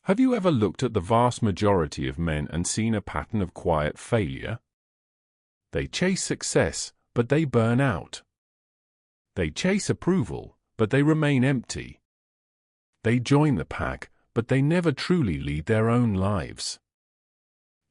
Have you ever looked at the vast majority of men and seen a pattern of quiet failure? They chase success, but they burn out. They chase approval, but they remain empty. They join the pack, but they never truly lead their own lives.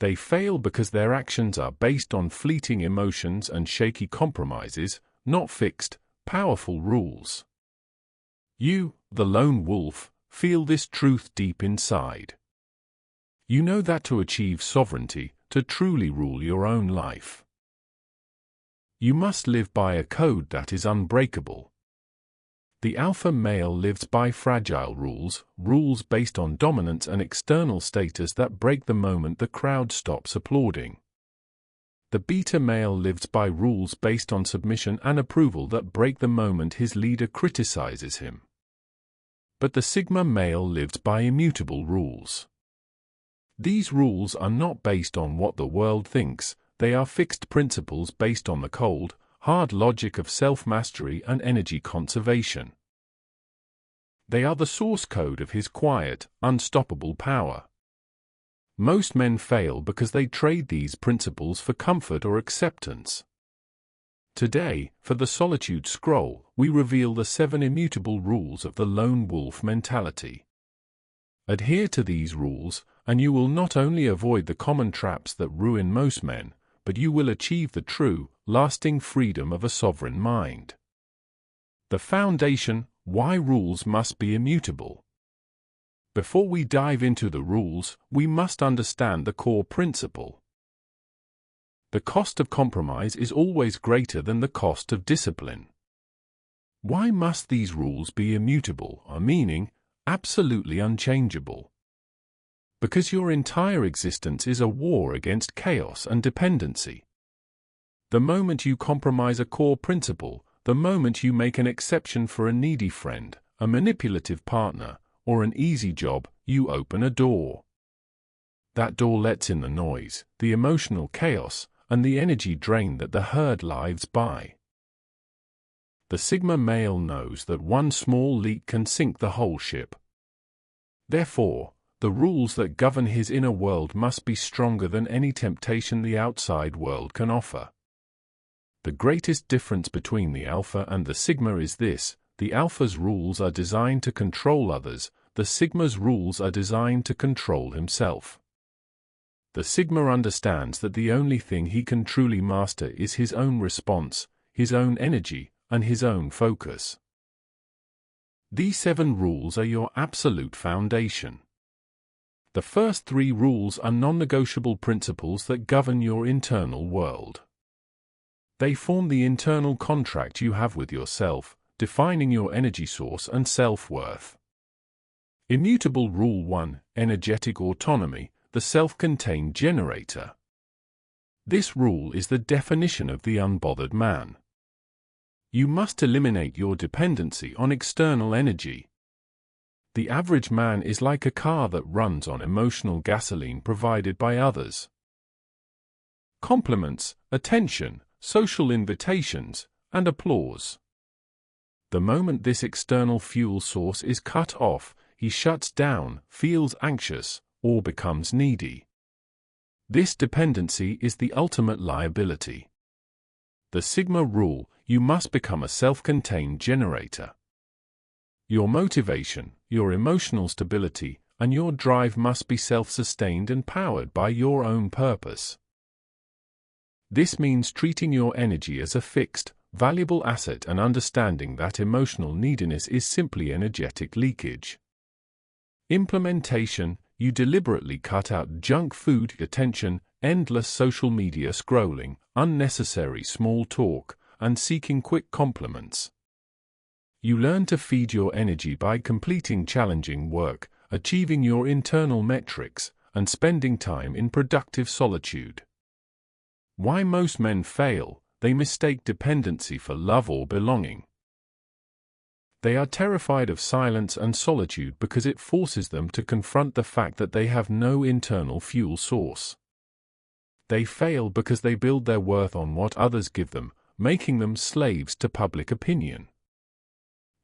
They fail because their actions are based on fleeting emotions and shaky compromises, not fixed, powerful rules. You, the lone wolf, feel this truth deep inside. You know that to achieve sovereignty, to truly rule your own life, you must live by a code that is unbreakable. The alpha male lives by fragile rules, rules based on dominance and external status that break the moment the crowd stops applauding. The beta male lives by rules based on submission and approval that break the moment his leader criticizes him. But the sigma male lives by immutable rules. These rules are not based on what the world thinks, they are fixed principles based on the cold, hard logic of self-mastery and energy conservation. They are the source code of his quiet, unstoppable power. Most men fail because they trade these principles for comfort or acceptance. Today, for the Solitude Scroll, we reveal the 7 immutable rules of the lone wolf mentality. Adhere to these rules, and you will not only avoid the common traps that ruin most men, but you will achieve the true, lasting freedom of a sovereign mind. The foundation: why rules must be immutable. Before we dive into the rules, we must understand the core principle. The cost of compromise is always greater than the cost of discipline. Why must these rules be immutable, meaning absolutely unchangeable? Because your entire existence is a war against chaos and dependency. The moment you compromise a core principle, the moment you make an exception for a needy friend, a manipulative partner, or an easy job, you open a door. That door lets in the noise, the emotional chaos, and the energy drain that the herd lives by. The sigma male knows that one small leak can sink the whole ship. Therefore, the rules that govern his inner world must be stronger than any temptation the outside world can offer. The greatest difference between the alpha and the sigma is this: the alpha's rules are designed to control others, the sigma's rules are designed to control himself. The sigma understands that the only thing he can truly master is his own response, his own energy, and his own focus. These 7 rules are your absolute foundation. The first 3 rules are non-negotiable principles that govern your internal world. They form the internal contract you have with yourself, defining your energy source and self-worth. Immutable Rule 1: Energetic Autonomy, the self-contained generator. This rule is the definition of the unbothered man. You must eliminate your dependency on external energy. The average man is like a car that runs on emotional gasoline provided by others. Compliments, attention, social invitations, and applause. The moment this external fuel source is cut off, he shuts down, feels anxious, or becomes needy. This dependency is the ultimate liability. The Sigma rule: you must become a self-contained generator. Your motivation, your emotional stability, and your drive must be self-sustained and powered by your own purpose. This means treating your energy as a fixed, valuable asset and understanding that emotional neediness is simply energetic leakage. Implementation: you deliberately cut out junk food attention, endless social media scrolling, unnecessary small talk, and seeking quick compliments. You learn to feed your energy by completing challenging work, achieving your internal metrics, and spending time in productive solitude. Why most men fail: they mistake dependency for love or belonging. They are terrified of silence and solitude because it forces them to confront the fact that they have no internal fuel source. They fail because they build their worth on what others give them, making them slaves to public opinion.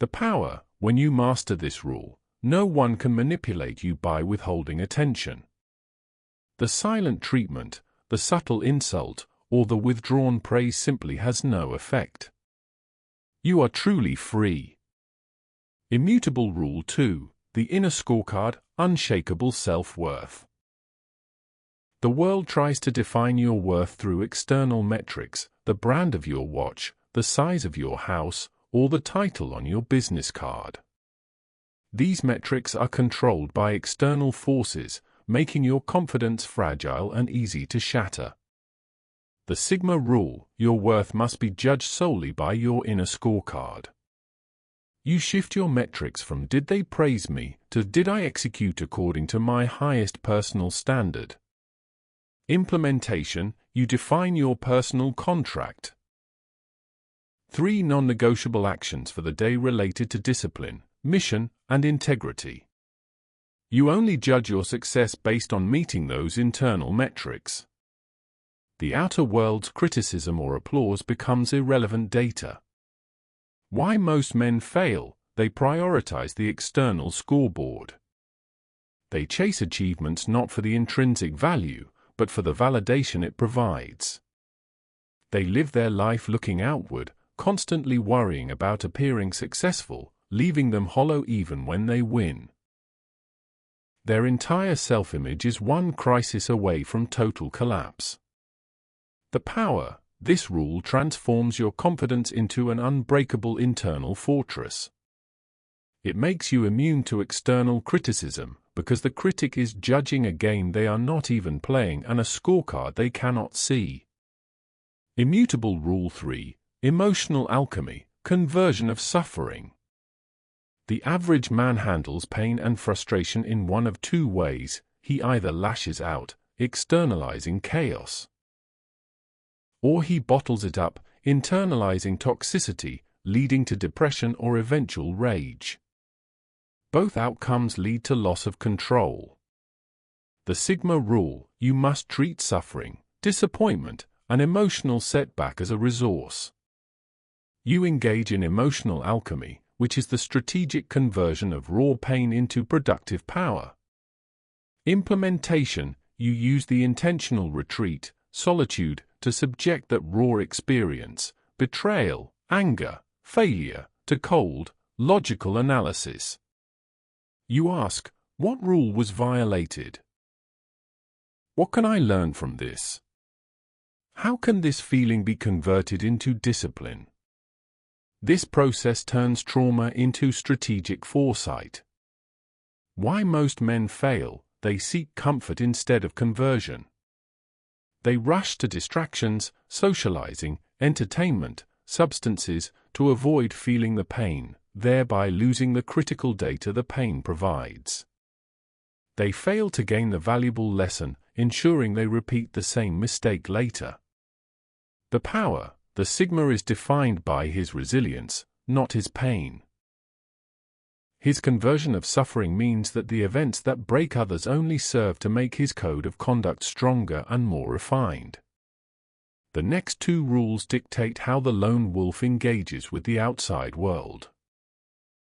The power: when you master this rule, no one can manipulate you by withholding attention. The silent treatment, the subtle insult, or the withdrawn praise simply has no effect. You are truly free. Immutable Rule 2. The Inner Scorecard, Unshakable Self-Worth. The world tries to define your worth through external metrics, the brand of your watch, the size of your house, or the title on your business card. These metrics are controlled by external forces, making your confidence fragile and easy to shatter. The Sigma rule: your worth must be judged solely by your inner scorecard. You shift your metrics from "did they praise me" to "did I execute according to my highest personal standard?" Implementation: you define your personal contract. 3 non-negotiable actions for the day related to discipline, mission, and integrity. You only judge your success based on meeting those internal metrics. The outer world's criticism or applause becomes irrelevant data. Why most men fail: they prioritize the external scoreboard. They chase achievements not for the intrinsic value, but for the validation it provides. They live their life looking outward, constantly worrying about appearing successful, leaving them hollow even when they win. Their entire self-image is one crisis away from total collapse. The power: this rule transforms your confidence into an unbreakable internal fortress. It makes you immune to external criticism, because the critic is judging a game they are not even playing and a scorecard they cannot see. Immutable Rule 3. Emotional Alchemy, Conversion of Suffering. The average man handles pain and frustration in one of 2 ways: he either lashes out, externalizing chaos, or he bottles it up, internalizing toxicity, leading to depression or eventual rage. Both outcomes lead to loss of control. The Sigma rule: you must treat suffering, disappointment, and emotional setback as a resource. You engage in emotional alchemy, which is the strategic conversion of raw pain into productive power. Implementation: you use the intentional retreat, solitude, to subject that raw experience, betrayal, anger, failure, to cold, logical analysis. You ask, what rule was violated? What can I learn from this? How can this feeling be converted into discipline? This process turns trauma into strategic foresight. Why most men fail: they seek comfort instead of conversion. They rush to distractions, socializing, entertainment, substances, to avoid feeling the pain, thereby losing the critical data the pain provides. They fail to gain the valuable lesson, ensuring they repeat the same mistake later. The power: the Sigma is defined by his resilience, not his pain. His conversion of suffering means that the events that break others only serve to make his code of conduct stronger and more refined. The next 2 rules dictate how the lone wolf engages with the outside world.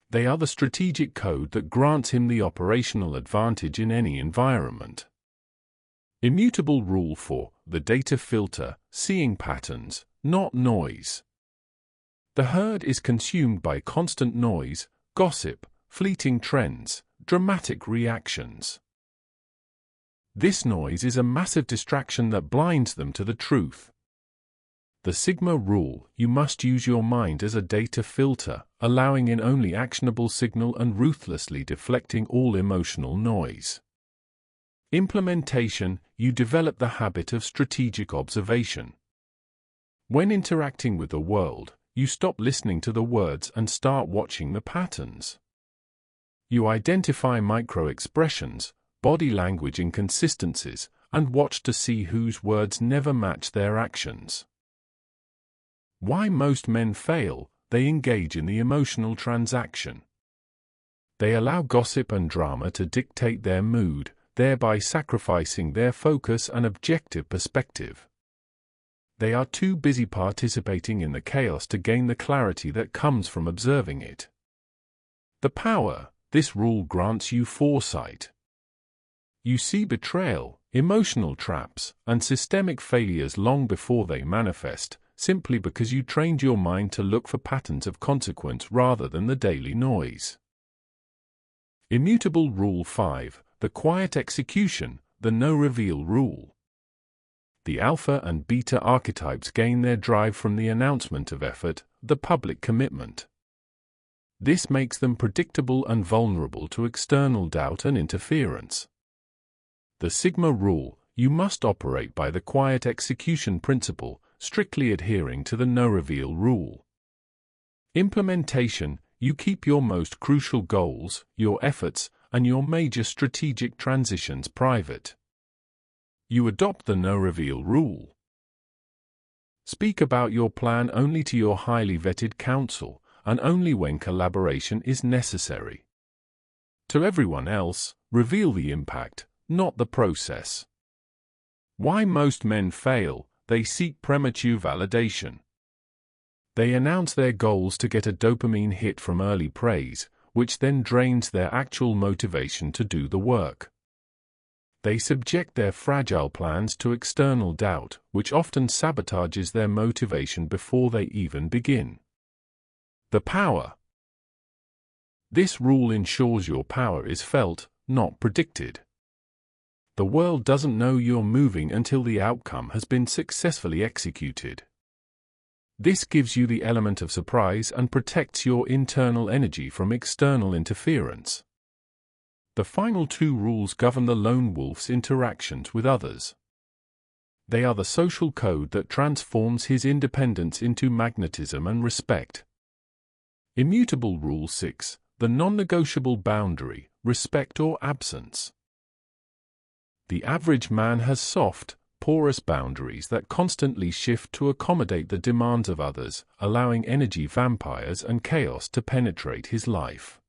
They are the strategic code that grants him the operational advantage in any environment. Immutable Rule 4. The data filter: seeing patterns, not noise. The herd is consumed by constant noise, gossip, fleeting trends, dramatic reactions. This noise is a massive distraction that blinds them to the truth. The Sigma rule: you must use your mind as a data filter, allowing in only actionable signal and ruthlessly deflecting all emotional noise. Implementation: you develop the habit of strategic observation. When interacting with the world, you stop listening to the words and start watching the patterns. You identify micro-expressions, body language inconsistencies, and watch to see whose words never match their actions. Why most men fail: they engage in the emotional transaction. They allow gossip and drama to dictate their mood, thereby sacrificing their focus and objective perspective. They are too busy participating in the chaos to gain the clarity that comes from observing it. The power: this rule grants you foresight. You see betrayal, emotional traps, and systemic failures long before they manifest, simply because you trained your mind to look for patterns of consequence rather than the daily noise. Immutable Rule 5, the quiet execution, the no-reveal rule. The alpha and beta archetypes gain their drive from the announcement of effort, the public commitment. This makes them predictable and vulnerable to external doubt and interference. The Sigma rule, you must operate by the quiet execution principle, strictly adhering to the no-reveal rule. Implementation, you keep your most crucial goals, your efforts, and your major strategic transitions private. You adopt the no-reveal rule. Speak about your plan only to your highly vetted counsel, and only when collaboration is necessary. To everyone else, reveal the impact, not the process. Why most men fail: they seek premature validation. They announce their goals to get a dopamine hit from early praise, which then drains their actual motivation to do the work. They subject their fragile plans to external doubt, which often sabotages their motivation before they even begin. The power. This rule ensures your power is felt, not predicted. The world doesn't know you're moving until the outcome has been successfully executed. This gives you the element of surprise and protects your internal energy from external interference. The final two rules govern the lone wolf's interactions with others. They are the social code that transforms his independence into magnetism and respect. Immutable Rule 6, the non-negotiable boundary, respect or absence. The average man has soft, porous boundaries that constantly shift to accommodate the demands of others, allowing energy vampires and chaos to penetrate his life.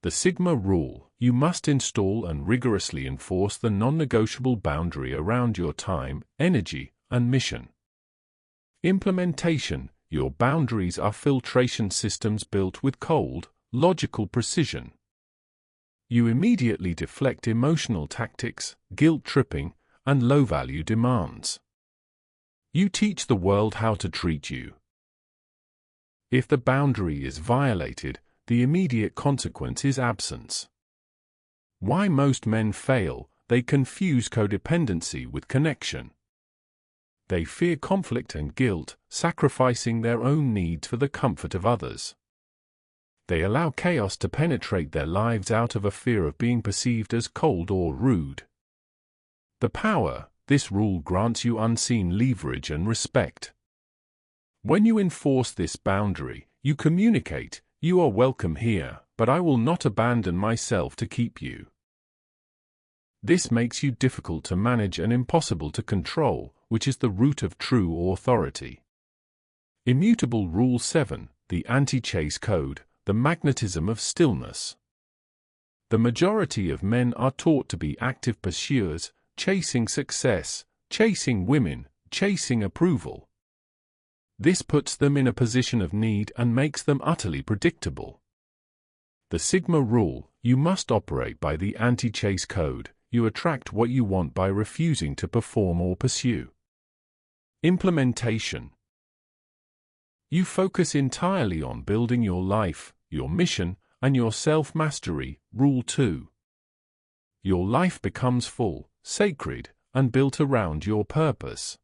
The Sigma rule, you must install and rigorously enforce the non-negotiable boundary around your time, energy, and mission. Implementation, your boundaries are filtration systems built with cold, logical precision. You immediately deflect emotional tactics, guilt-tripping, and low-value demands. You teach the world how to treat you. If the boundary is violated, the immediate consequence is absence. Why most men fail: they confuse codependency with connection. They fear conflict and guilt, sacrificing their own needs for the comfort of others. They allow chaos to penetrate their lives out of a fear of being perceived as cold or rude. The power, this rule grants you unseen leverage and respect. When you enforce this boundary, you communicate, "You are welcome here, but I will not abandon myself to keep you." This makes you difficult to manage and impossible to control, which is the root of true authority. Immutable Rule 7, the anti-chase code, the magnetism of stillness. The majority of men are taught to be active pursuers, chasing success, chasing women, chasing approval. This puts them in a position of need and makes them utterly predictable. The Sigma rule, you must operate by the anti-chase code. You attract what you want by refusing to perform or pursue. Implementation. You focus entirely on building your life, your mission, and your self-mastery. Rule 2. Your life becomes full, sacred, and built around your purpose.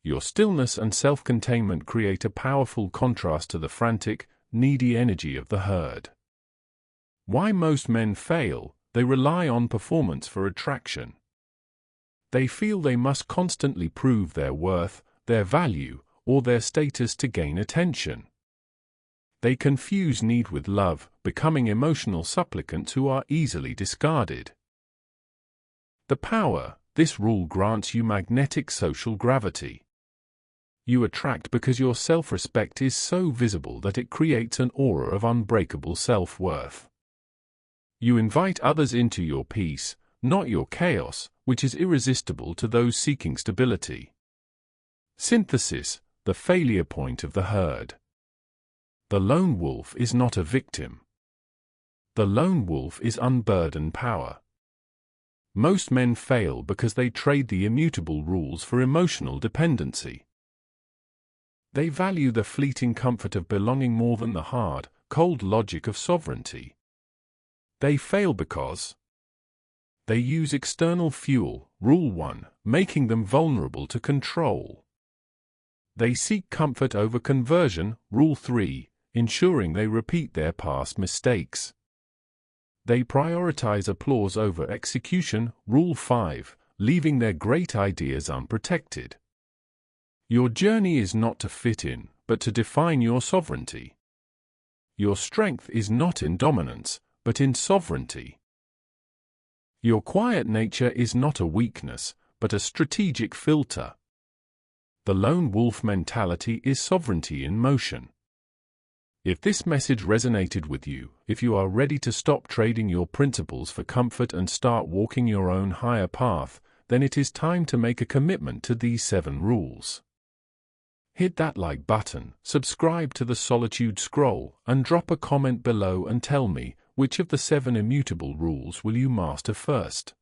Your stillness and self-containment create a powerful contrast to the frantic, needy energy of the herd. Why most men fail: they rely on performance for attraction. They feel they must constantly prove their worth, their value, or their status to gain attention. They confuse need with love, becoming emotional supplicants who are easily discarded. The power, this rule grants you magnetic social gravity. You attract because your self-respect is so visible that it creates an aura of unbreakable self-worth. You invite others into your peace, not your chaos, which is irresistible to those seeking stability. Synthesis, the failure point of the herd. The lone wolf is not a victim. The lone wolf is unburdened power. Most men fail because they trade the immutable rules for emotional dependency. They value the fleeting comfort of belonging more than the hard, cold logic of sovereignty. They fail because they use external fuel, Rule 1, making them vulnerable to control. They seek comfort over conversion, Rule 3, ensuring they repeat their past mistakes. They prioritize applause over execution, Rule 5, leaving their great ideas unprotected. Your journey is not to fit in, but to define your sovereignty. Your strength is not in dominance, but in sovereignty. Your quiet nature is not a weakness, but a strategic filter. The lone wolf mentality is sovereignty in motion. If this message resonated with you, if you are ready to stop trading your principles for comfort and start walking your own higher path, then it is time to make a commitment to these 7 rules. Hit that like button, subscribe to the Solitude Scroll, and drop a comment below and tell me, which of the 7 immutable rules will you master first?